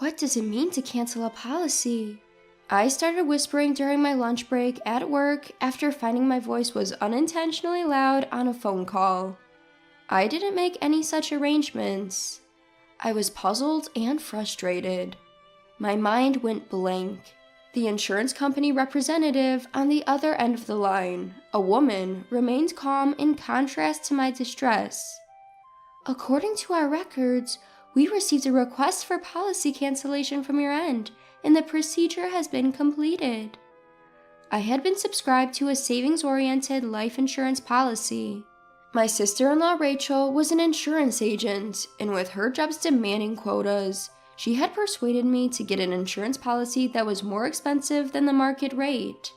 What does it mean to cancel a policy? I started whispering during my lunch break at work after finding my voice was unintentionally loud on a phone call. I didn't make any such arrangements. I was puzzled and frustrated. My mind went blank. The insurance company representative on the other end of the line, a woman, remained calm in contrast to my distress. According to our records, we received a request for policy cancellation from your end, and the procedure has been completed. I had been subscribed to a savings-oriented life insurance policy. My sister-in-law Rachel was an insurance agent, and with her job's demanding quotas, she had persuaded me to get an insurance policy that was more expensive than the market rate.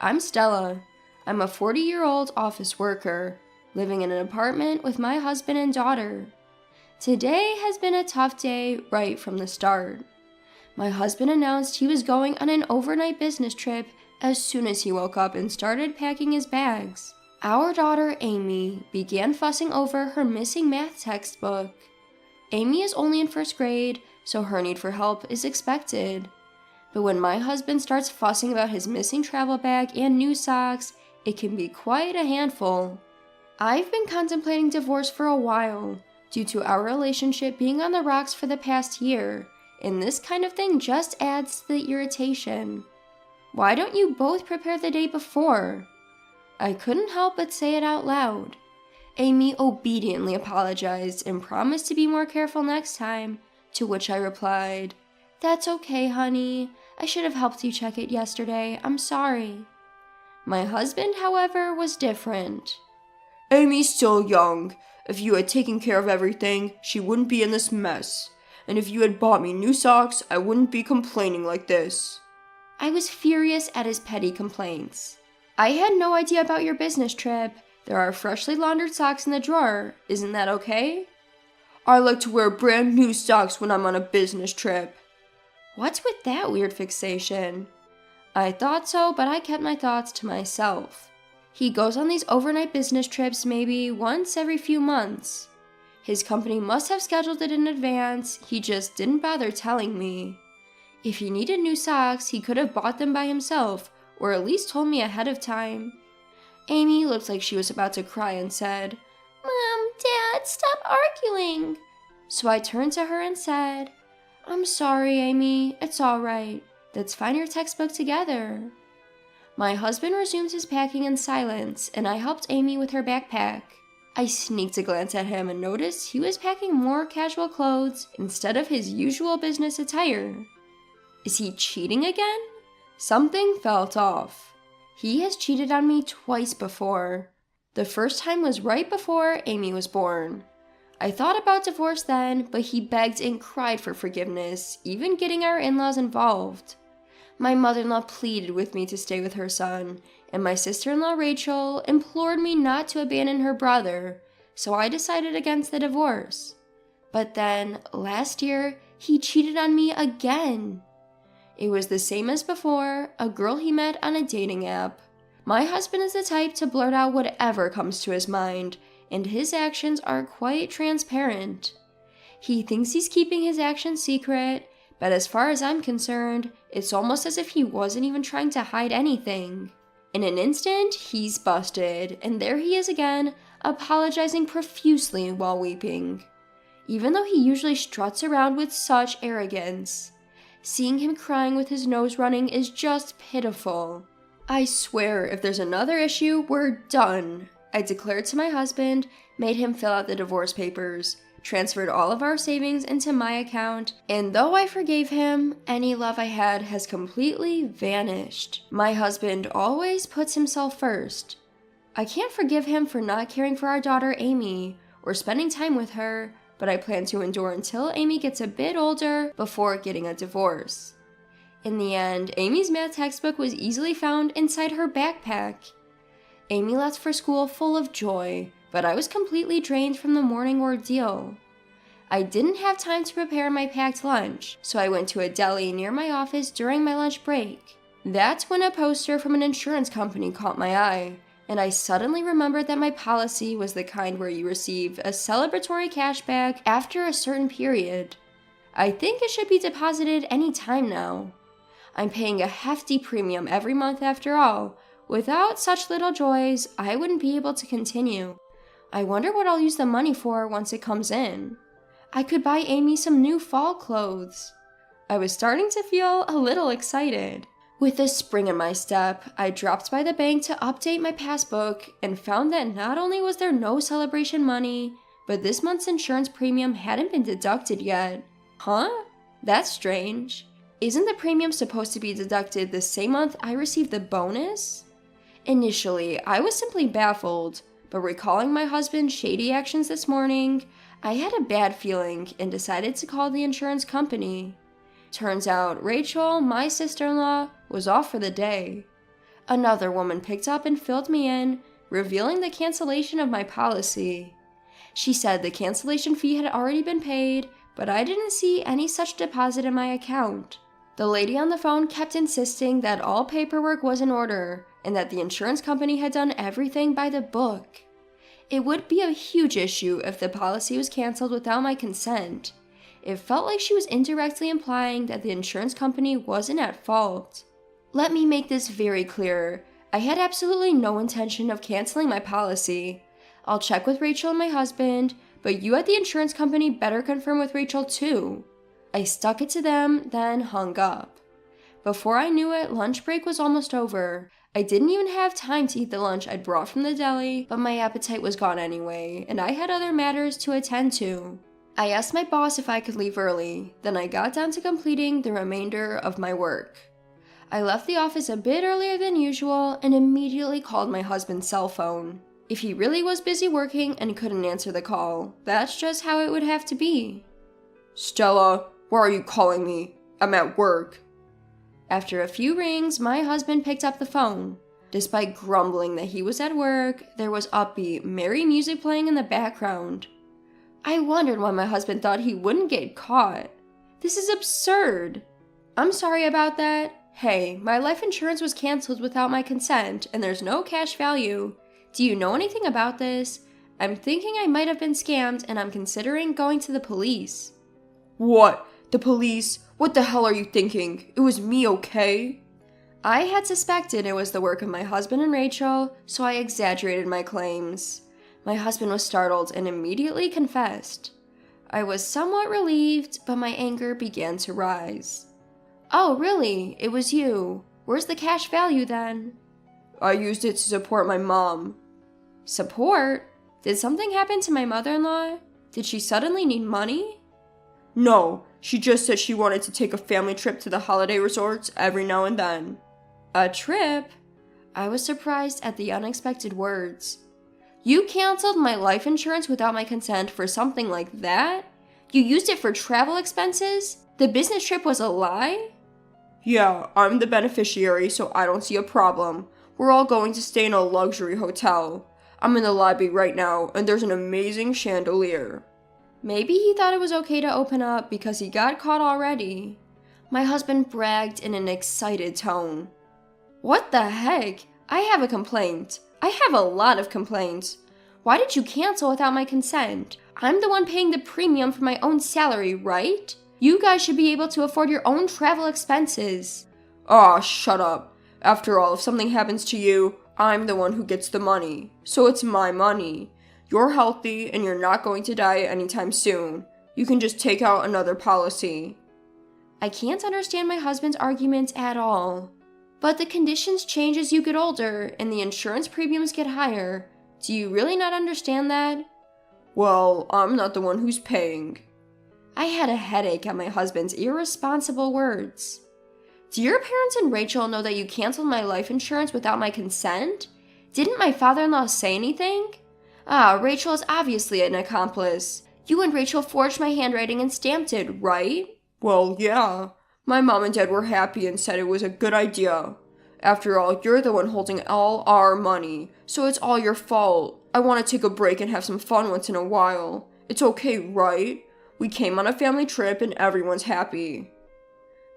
I'm Stella. I'm a 40-year-old office worker, living in an apartment with my husband and daughter. Today has been a tough day right from the start. My husband announced he was going on an overnight business trip as soon as he woke up and started packing his bags. Our daughter, Amy, began fussing over her missing math textbook. Amy is only in first grade, so her need for help is expected. But when my husband starts fussing about his missing travel bag and new socks, it can be quite a handful. I've been contemplating divorce for a while, due to our relationship being on the rocks for the past year, and this kind of thing just adds to the irritation. Why don't you both prepare the day before? I couldn't help but say it out loud. Amy obediently apologized and promised to be more careful next time, to which I replied, "That's okay, honey. I should have helped you check it yesterday. I'm sorry." My husband, however, was different. Amy's still young. If you had taken care of everything, she wouldn't be in this mess. And if you had bought me new socks, I wouldn't be complaining like this. I was furious at his petty complaints. I had no idea about your business trip. There are freshly laundered socks in the drawer. Isn't that okay? I like to wear brand new socks when I'm on a business trip. What's with that weird fixation? I thought so, but I kept my thoughts to myself. He goes on these overnight business trips maybe once every few months. His company must have scheduled it in advance, he just didn't bother telling me. If he needed new socks, he could have bought them by himself, or at least told me ahead of time. Amy looked like she was about to cry and said, "Mom, Dad, stop arguing." So I turned to her and said, "I'm sorry, Amy, it's all right. Let's find your textbook together." My husband resumed his packing in silence, and I helped Amy with her backpack. I sneaked a glance at him and noticed he was packing more casual clothes instead of his usual business attire. Is he cheating again? Something felt off. He has cheated on me twice before. The first time was right before Amy was born. I thought about divorce then, but he begged and cried for forgiveness, even getting our in-laws involved. My mother-in-law pleaded with me to stay with her son, and my sister-in-law Rachel implored me not to abandon her brother, so I decided against the divorce. But then, last year, he cheated on me again. It was the same as before, a girl he met on a dating app. My husband is the type to blurt out whatever comes to his mind, and his actions are quite transparent. He thinks he's keeping his actions secret, but as far as I'm concerned, it's almost as if he wasn't even trying to hide anything. In an instant, he's busted, and there he is again, apologizing profusely while weeping. Even though he usually struts around with such arrogance, seeing him crying with his nose running is just pitiful. I swear, if there's another issue, we're done, I declared to my husband, made him fill out the divorce papers, transferred all of our savings into my account, and though I forgave him, any love I had has completely vanished. My husband always puts himself first. I can't forgive him for not caring for our daughter Amy, or spending time with her, but I plan to endure until Amy gets a bit older before getting a divorce. In the end, Amy's math textbook was easily found inside her backpack. Amy left for school full of joy, but I was completely drained from the morning ordeal. I didn't have time to prepare my packed lunch, so I went to a deli near my office during my lunch break. That's when a poster from an insurance company caught my eye, and I suddenly remembered that my policy was the kind where you receive a celebratory cashback after a certain period. I think it should be deposited any time now. I'm paying a hefty premium every month after all. Without such little joys, I wouldn't be able to continue. I wonder what I'll use the money for once it comes in. I could buy Amy some new fall clothes. I was starting to feel a little excited. With a spring in my step, I dropped by the bank to update my passbook and found that not only was there no celebration money, but this month's insurance premium hadn't been deducted yet. Huh? That's strange. Isn't the premium supposed to be deducted the same month I received the bonus? Initially, I was simply baffled, but recalling my husband's shady actions this morning, I had a bad feeling and decided to call the insurance company. Turns out Rachel, my sister-in-law, was off for the day. Another woman picked up and filled me in, revealing the cancellation of my policy. She said the cancellation fee had already been paid, but I didn't see any such deposit in my account. The lady on the phone kept insisting that all paperwork was in order and that the insurance company had done everything by the book. It would be a huge issue if the policy was canceled without my consent. It felt like she was indirectly implying that the insurance company wasn't at fault. Let me make this very clear. I had absolutely no intention of canceling my policy. I'll check with Rachel and my husband, but you at the insurance company better confirm with Rachel too. I stuck it to them, then hung up. Before I knew it, lunch break was almost over. I didn't even have time to eat the lunch I'd brought from the deli, but my appetite was gone anyway, and I had other matters to attend to. I asked my boss if I could leave early, then I got down to completing the remainder of my work. I left the office a bit earlier than usual and immediately called my husband's cell phone. If he really was busy working and couldn't answer the call, that's just how it would have to be. Stella, why are you calling me? I'm at work. After a few rings, my husband picked up the phone. Despite grumbling that he was at work, there was upbeat, merry music playing in the background. I wondered why my husband thought he wouldn't get caught. This is absurd. I'm sorry about that. Hey, my life insurance was canceled without my consent, and there's no cash value. Do you know anything about this? I'm thinking I might have been scammed, and I'm considering going to the police. What? The police? What the hell are you thinking? It was me, okay? I had suspected it was the work of my husband and Rachel, so I exaggerated my claims. My husband was startled and immediately confessed. I was somewhat relieved, but my anger began to rise. Oh, really? It was you. Where's the cash value then? I used it to support my mom. Support? Did something happen to my mother-in-law? Did she suddenly need money? No, she just said she wanted to take a family trip to the holiday resorts every now and then. A trip? I was surprised at the unexpected words. You canceled my life insurance without my consent for something like that? You used it for travel expenses? The business trip was a lie? Yeah, I'm the beneficiary, so I don't see a problem. We're all going to stay in a luxury hotel. I'm in the lobby right now, and there's an amazing chandelier. Maybe he thought it was okay to open up because he got caught already. My husband bragged in an excited tone. What the heck? I have a complaint. I have a lot of complaints. Why did you cancel without my consent? I'm the one paying the premium for my own salary, right? You guys should be able to afford your own travel expenses. Aw, shut up. After all, if something happens to you, I'm the one who gets the money. So it's my money. You're healthy and you're not going to die anytime soon. You can just take out another policy. I can't understand my husband's arguments at all. But the conditions change as you get older and the insurance premiums get higher. Do you really not understand that? Well, I'm not the one who's paying. I had a headache at my husband's irresponsible words. Do your parents and Rachel know that you canceled my life insurance without my consent? Didn't my father-in-law say anything? Rachel is obviously an accomplice. You and Rachel forged my handwriting and stamped it, right? Well, yeah. My mom and dad were happy and said it was a good idea. After all, you're the one holding all our money, so it's all your fault. I want to take a break and have some fun once in a while. It's okay, right? We came on a family trip and everyone's happy.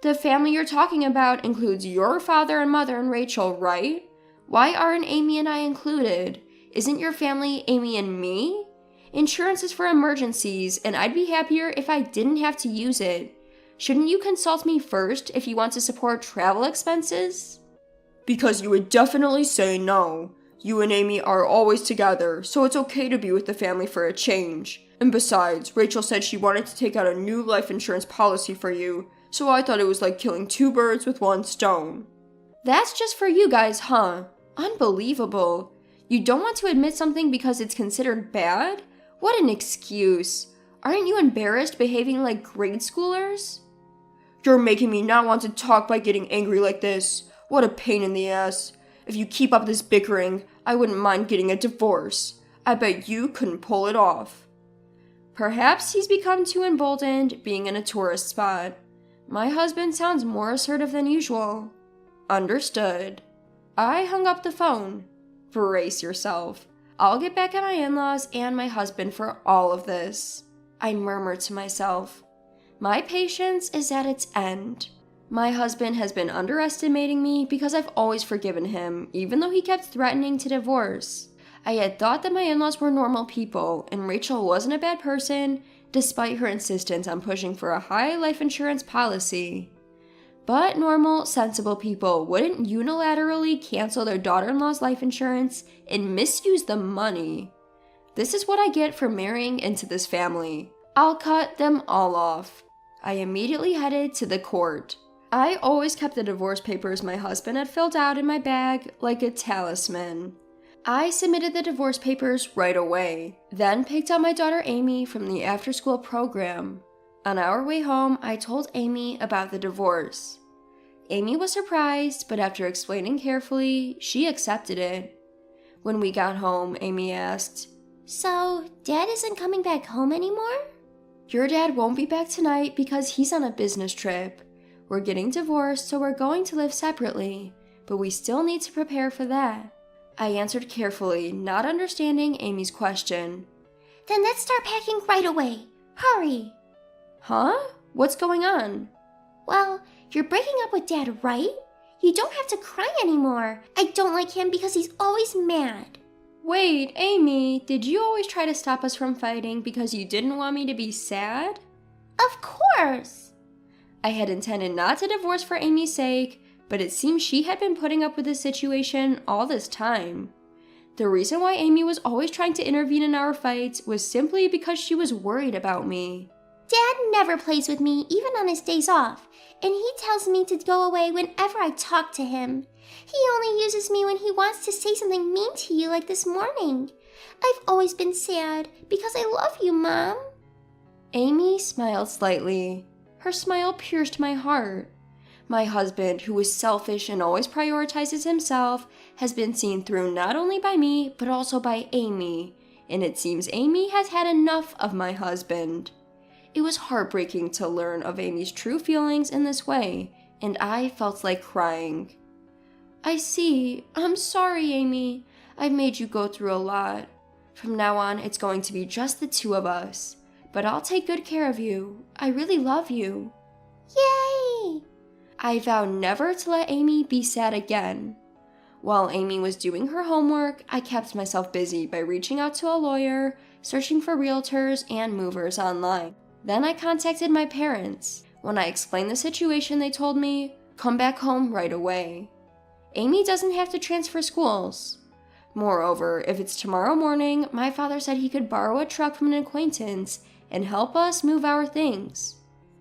The family you're talking about includes your father and mother and Rachel, right? Why aren't Amy and I included? Isn't your family Amy and me? Insurance is for emergencies, and I'd be happier if I didn't have to use it. Shouldn't you consult me first if you want to support travel expenses? Because you would definitely say no. You and Amy are always together, so it's okay to be with the family for a change. And besides, Rachel said she wanted to take out a new life insurance policy for you, so I thought it was like killing two birds with one stone. That's just for you guys, huh? Unbelievable. You don't want to admit something because it's considered bad? What an excuse. Aren't you embarrassed behaving like grade schoolers? You're making me not want to talk by getting angry like this. What a pain in the ass. If you keep up this bickering, I wouldn't mind getting a divorce. I bet you couldn't pull it off. Perhaps he's become too emboldened being in a tourist spot. My husband sounds more assertive than usual. Understood. I hung up the phone. Brace yourself. I'll get back at my in-laws and my husband for all of this. I murmured to myself. My patience is at its end. My husband has been underestimating me because I've always forgiven him, even though he kept threatening to divorce. I had thought that my in-laws were normal people, and Rachel wasn't a bad person, despite her insistence on pushing for a high life insurance policy. But normal, sensible people wouldn't unilaterally cancel their daughter-in-law's life insurance and misuse the money. This is what I get for marrying into this family. I'll cut them all off. I immediately headed to the court. I always kept the divorce papers my husband had filled out in my bag like a talisman. I submitted the divorce papers right away, then picked up my daughter Amy from the after-school program. On our way home, I told Amy about the divorce. Amy was surprised, but after explaining carefully, she accepted it. When we got home, Amy asked, "So, Dad isn't coming back home anymore?" "Your dad won't be back tonight because he's on a business trip. We're getting divorced, so we're going to live separately, but we still need to prepare for that." I answered carefully, not understanding Amy's question. "Then let's start packing right away. Hurry!" "Huh? What's going on?" "Well, you're breaking up with Dad, right? You don't have to cry anymore. I don't like him because he's always mad." "Wait, Amy, did you always try to stop us from fighting because you didn't want me to be sad?" "Of course!" I had intended not to divorce for Amy's sake, but it seemed she had been putting up with this situation all this time. The reason why Amy was always trying to intervene in our fights was simply because she was worried about me. "Dad never plays with me, even on his days off, and he tells me to go away whenever I talk to him. He only uses me when he wants to say something mean to you like this morning. I've always been sad because I love you, Mom." Amy smiled slightly. Her smile pierced my heart. My husband, who is selfish and always prioritizes himself, has been seen through not only by me, but also by Amy, and it seems Amy has had enough of my husband. It was heartbreaking to learn of Amy's true feelings in this way, and I felt like crying. "I see. I'm sorry, Amy. I've made you go through a lot. From now on, it's going to be just the two of us. But I'll take good care of you. I really love you." Yay! I vowed never to let Amy be sad again. While Amy was doing her homework, I kept myself busy by reaching out to a lawyer, searching for realtors and movers online. Then I contacted my parents. When I explained the situation, they told me, "Come back home right away." Amy doesn't have to transfer schools. Moreover, if it's tomorrow morning, my father said he could borrow a truck from an acquaintance and help us move our things.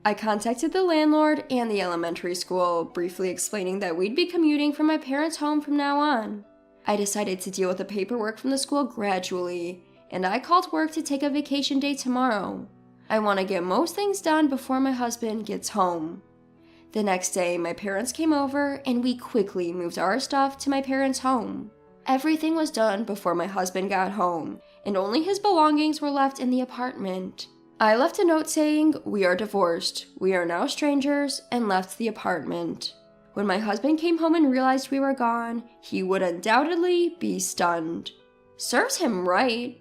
I contacted the landlord and the elementary school, briefly explaining that we'd be commuting from my parents' home from now on. I decided to deal with the paperwork from the school gradually, and I called work to take a vacation day tomorrow. I want to get most things done before my husband gets home. The next day, my parents came over, and we quickly moved our stuff to my parents' home. Everything was done before my husband got home, and only his belongings were left in the apartment. I left a note saying, "We are divorced, we are now strangers," and left the apartment. When my husband came home and realized we were gone, he would undoubtedly be stunned. Serves him right.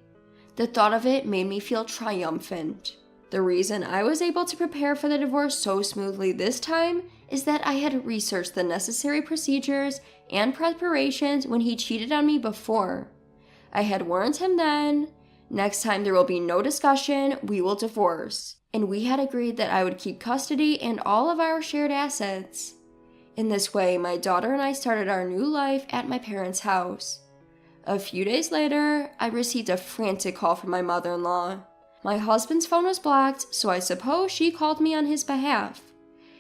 The thought of it made me feel triumphant. The reason I was able to prepare for the divorce so smoothly this time is that I had researched the necessary procedures and preparations when he cheated on me before. I had warned him then. Next time there will be no discussion, we will divorce. And we had agreed that I would keep custody and all of our shared assets. In this way, my daughter and I started our new life at my parents' house. A few days later, I received a frantic call from my mother-in-law. My husband's phone was blocked, so I suppose she called me on his behalf.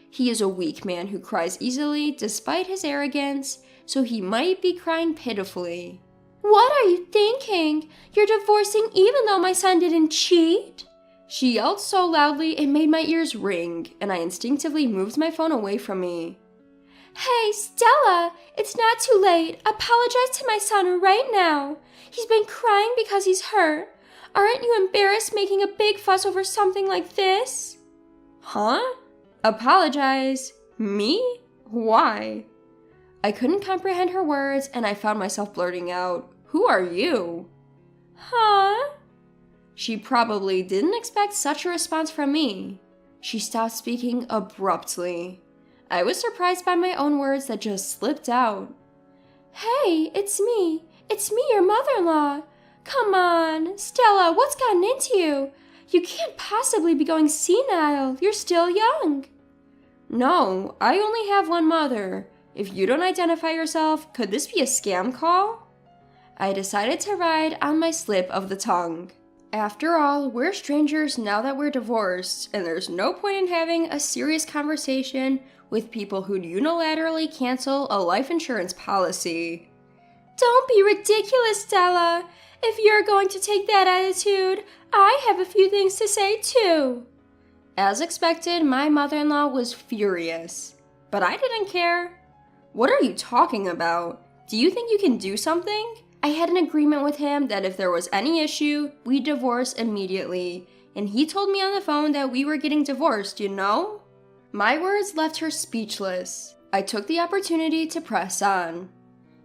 He is a weak man who cries easily despite his arrogance, so he might be crying pitifully. "What are you thinking? You're divorcing even though my son didn't cheat?" She yelled so loudly it made my ears ring, and I instinctively moved my phone away from me. "Hey, Stella, it's not too late. Apologize to my son right now. He's been crying because he's hurt. Aren't you embarrassed making a big fuss over something like this?" Huh? Apologize? Me? Why? I couldn't comprehend her words, and I found myself blurting out, "Who are you?" Huh? She probably didn't expect such a response from me. She stopped speaking abruptly. I was surprised by my own words that just slipped out. "Hey, it's me. It's me, your mother-in-law. Come on, Stella, what's gotten into you? You can't possibly be going senile. You're still young." "No, I only have one mother. If you don't identify yourself, could this be a scam call?" I decided to ride on my slip of the tongue. After all, we're strangers now that we're divorced, and there's no point in having a serious conversation with people who'd unilaterally cancel a life insurance policy. "Don't be ridiculous, Stella. If you're going to take that attitude, I have a few things to say too." As expected, my mother-in-law was furious, but I didn't care. "What are you talking about? Do you think you can do something?" I had an agreement with him that if there was any issue, we'd divorce immediately, and he told me on the phone that we were getting divorced, you know? My words left her speechless. I took the opportunity to press on.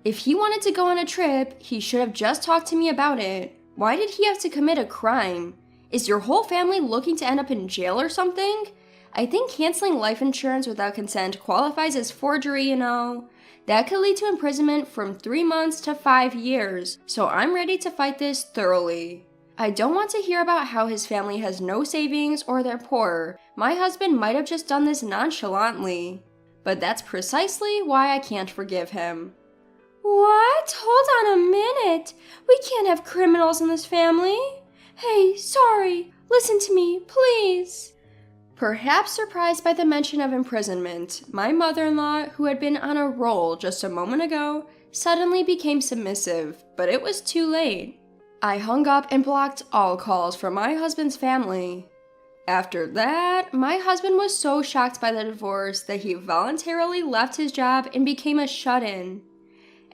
If he wanted to go on a trip, he should have just talked to me about it. Why did he have to commit a crime? Is your whole family looking to end up in jail or something? I think canceling life insurance without consent qualifies as forgery, you know. That could lead to imprisonment from 3 months to 5 years, so I'm ready to fight this thoroughly. I don't want to hear about how his family has no savings or they're poor. My husband might have just done this nonchalantly. But that's precisely why I can't forgive him. "What? Hold on a minute. We can't have criminals in this family. Hey, sorry. Listen to me, please." Perhaps surprised by the mention of imprisonment, my mother-in-law, who had been on a roll just a moment ago, suddenly became submissive, but it was too late. I hung up and blocked all calls from my husband's family. After that, my husband was so shocked by the divorce that he voluntarily left his job and became a shut-in.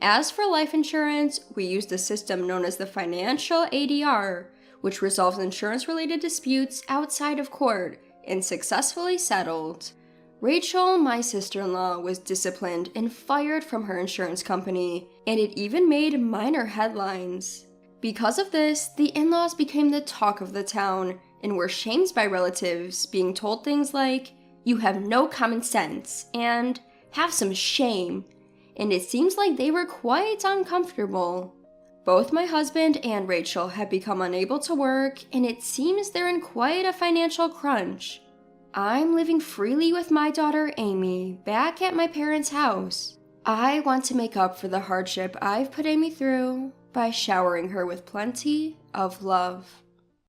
As for life insurance, we used a system known as the financial ADR, which resolves insurance-related disputes outside of court, and successfully settled. Rachel, my sister-in-law, was disciplined and fired from her insurance company, and it even made minor headlines. Because of this, the in-laws became the talk of the town and were shamed by relatives, being told things like, "You have no common sense," and "have some shame," and it seems like they were quite uncomfortable. Both my husband and Rachel have become unable to work, and it seems they're in quite a financial crunch. I'm living freely with my daughter Amy, back at my parents' house. I want to make up for the hardship I've put Amy through by showering her with plenty of love.